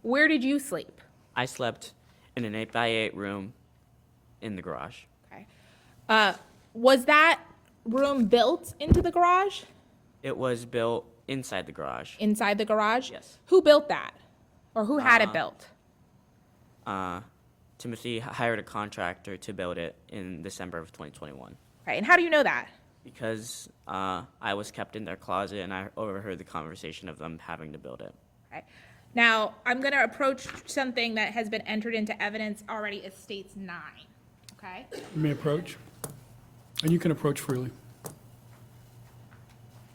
Where did you sleep? I slept in an 8x8 room in the garage. Okay. Was that room built into the garage? It was built inside the garage. Inside the garage? Yes. Who built that? Or who had it built? Timothy hired a contractor to build it in December of 2021 Okay, and how do you know that? because I was kept in their closet and I overheard the conversation of them having to build it. Okay. Now, I'm going to approach something that has been entered into evidence already as States 9. Okay? You may approach, and you can approach freely.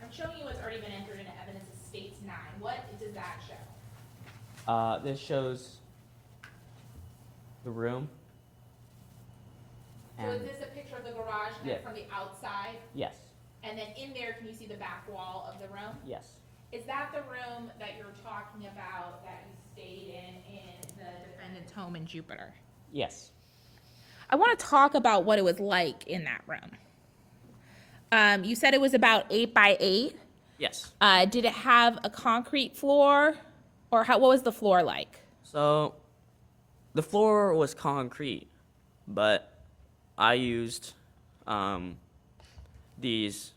I'm showing you what's already been entered into evidence as States 9. What does that show? This shows the room. So is this a picture of the garage kind Yeah. of from the outside? Yes. And then in there, can you see the back wall of the room? Yes. Is that the room that you're talking about that you stayed in the defendant's home in Jupiter? Yes. I want to talk about what it was like in that room. You said it was about 8 by 8. Yes. Did it have a concrete floor, or what was the floor like? So the floor was concrete, but I used these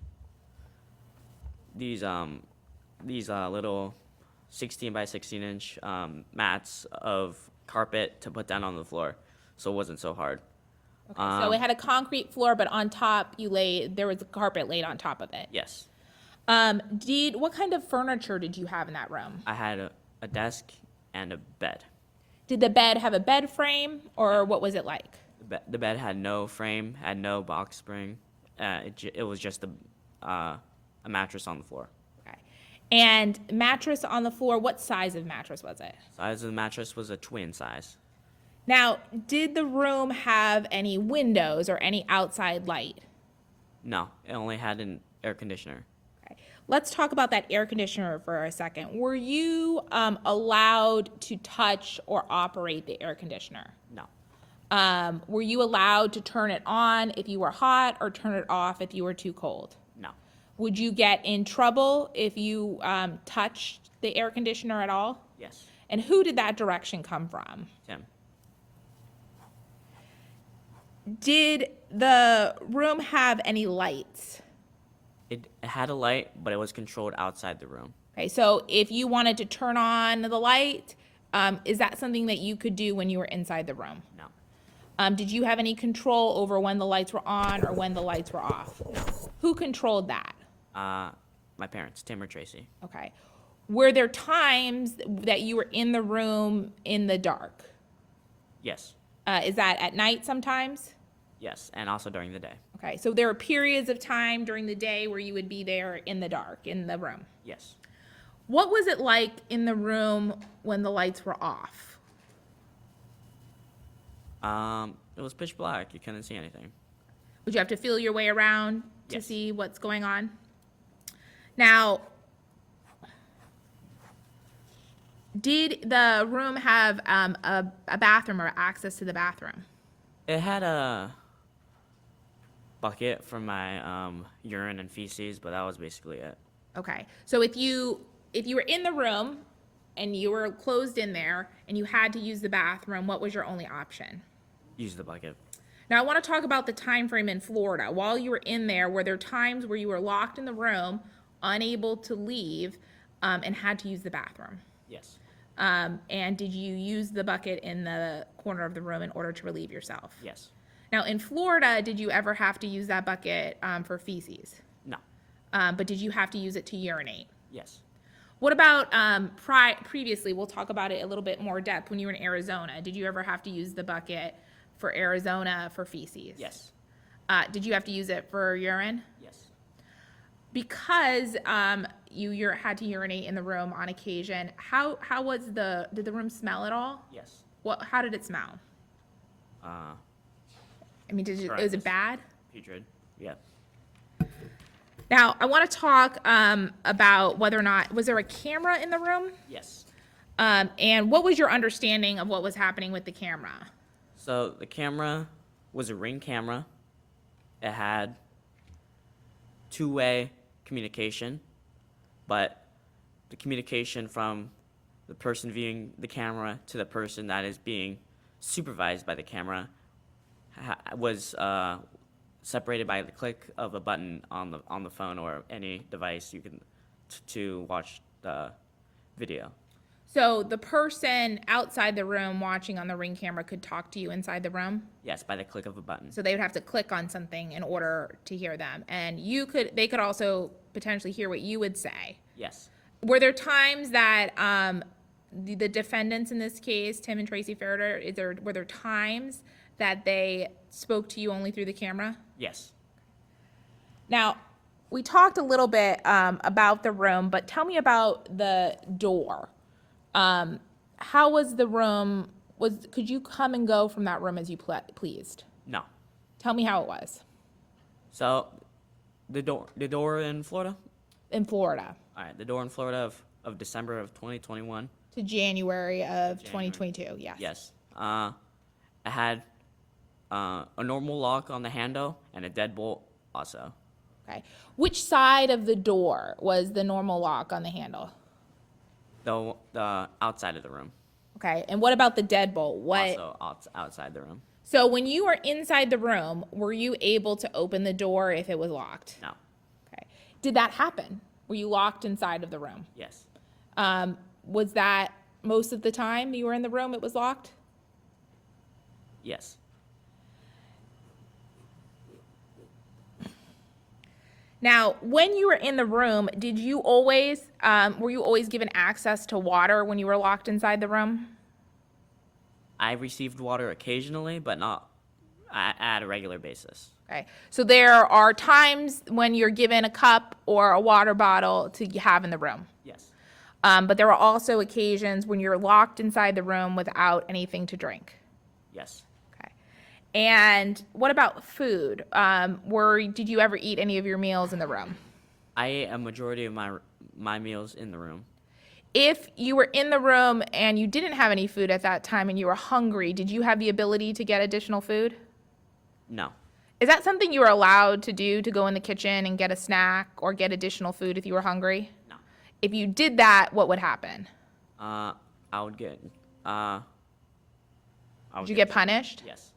little 16 by 16 inch mats of carpet to put down on the floor, so it wasn't so hard. Okay, so it had a concrete floor, but on top there was a carpet laid on top of it. Yes. What kind of furniture did you have in that room? I had a desk and a bed. Did the bed have a bed frame, or what was it like? The bed had no frame, had no box spring. It was just a mattress on the floor. Okay. And mattress on the floor, what size of mattress was it? Size of the mattress was a twin size. Now, did the room have any windows or any outside light? No, it only had an air conditioner. Okay. Let's talk about that air conditioner for a second. Were you allowed to touch or operate the air conditioner? No. Were you allowed to turn it on if you were hot or turn it off if you were too cold? No. Would you get in trouble if you touched the air conditioner at all? Yes. And who did that direction come from? Tim. Did the room have any lights? It had a light, but it was controlled outside the room. Okay, so if you wanted to turn on the light, is that something that you could do when you were inside the room? No. Did you have any control over when the lights were on or when the lights were off? Who controlled that? My parents, Tim or Tracy. Okay. Were there times that you were in the room in the dark? Yes. Is that at night sometimes? Yes, and also during the day. Okay, so there were periods of time during the day where you would be there in the dark, in the room. Yes. What was it like in the room when the lights were off? It was pitch black. You couldn't see anything. Would you have to feel your way around to Yes. see what's going on? Now, did the room have a bathroom or access to the bathroom? It had a bucket for my urine and feces, but that was basically it. Okay, so if you were in the room and you were closed in there and you had to use the bathroom, what was your only option? Use the bucket. Now, I want to talk about the time frame in Florida. While you were in there, were there times where you were locked in the room, unable to leave, and had to use the bathroom? Yes. And did you use the bucket in the corner of the room in order to relieve yourself? Yes. Now, in Florida, did you ever have to use that bucket for feces? No. But did you have to use it to urinate? Yes. What about previously? We'll talk about it a little bit more depth. When you were in Arizona, did you ever have to use the bucket for Arizona for feces? Yes. Did you have to use it for urine? Yes. Because you had to urinate in the room on occasion. How was did the room smell at all? Yes. How did it smell? I mean, was Horrendous. it bad? Putrid. Yeah. Now, I want to talk about whether or not, was there a camera in the room? Yes. And what was your understanding of what was happening with the camera? So the camera was a Ring camera. It had two-way communication, but the communication from the person viewing the camera to the person that is being supervised by the camera was separated by the click of a button on the phone or any device you can to watch the video. So the person outside the room watching on the Ring camera could talk to you inside the room? Yes, by the click of a button. So they would have to click on something in order to hear them. And they could also potentially hear what you would say. Yes. Were there times that the defendants in this case, Tim and Tracy Ferriter, were there times that they spoke to you only through the camera? Yes. Now, we talked a little bit about the room, but tell me about the door. How was the room? Could you come and go from that room as you pleased? No. Tell me how it was. So, the door in Florida? In Florida. All right, the door in Florida of December of 2021. To January of January. 2022, yes. Yes. It had a normal lock on the handle and a deadbolt also. Okay. Which side of the door was the normal lock on the handle? The outside of the room. Okay. And what about the deadbolt? Also outside the room. So when you were inside the room, were you able to open the door if it was locked? No. Okay. Did that happen? Were you locked inside of the room? Yes. Was that most of the time you were in the room it was locked? Yes. Now, when you were in the room, did you always, were you always given access to water when you were locked inside the room? I received water occasionally, but not at a regular basis. Okay. So there are times when you're given a cup or a water bottle to have in the room. Yes. But there are also occasions when you're locked inside the room without anything to drink. Yes. Okay. And what about food? Did you ever eat any of your meals in the room? I ate a majority of my meals in the room. If you were in the room and you didn't have any food at that time and you were hungry, did you have the ability to get additional food? No. Is that something you were allowed to do, to go in the kitchen and get a snack or get additional food if you were hungry? No. If you did that, what would happen? I would get. Did you get punished? Yes.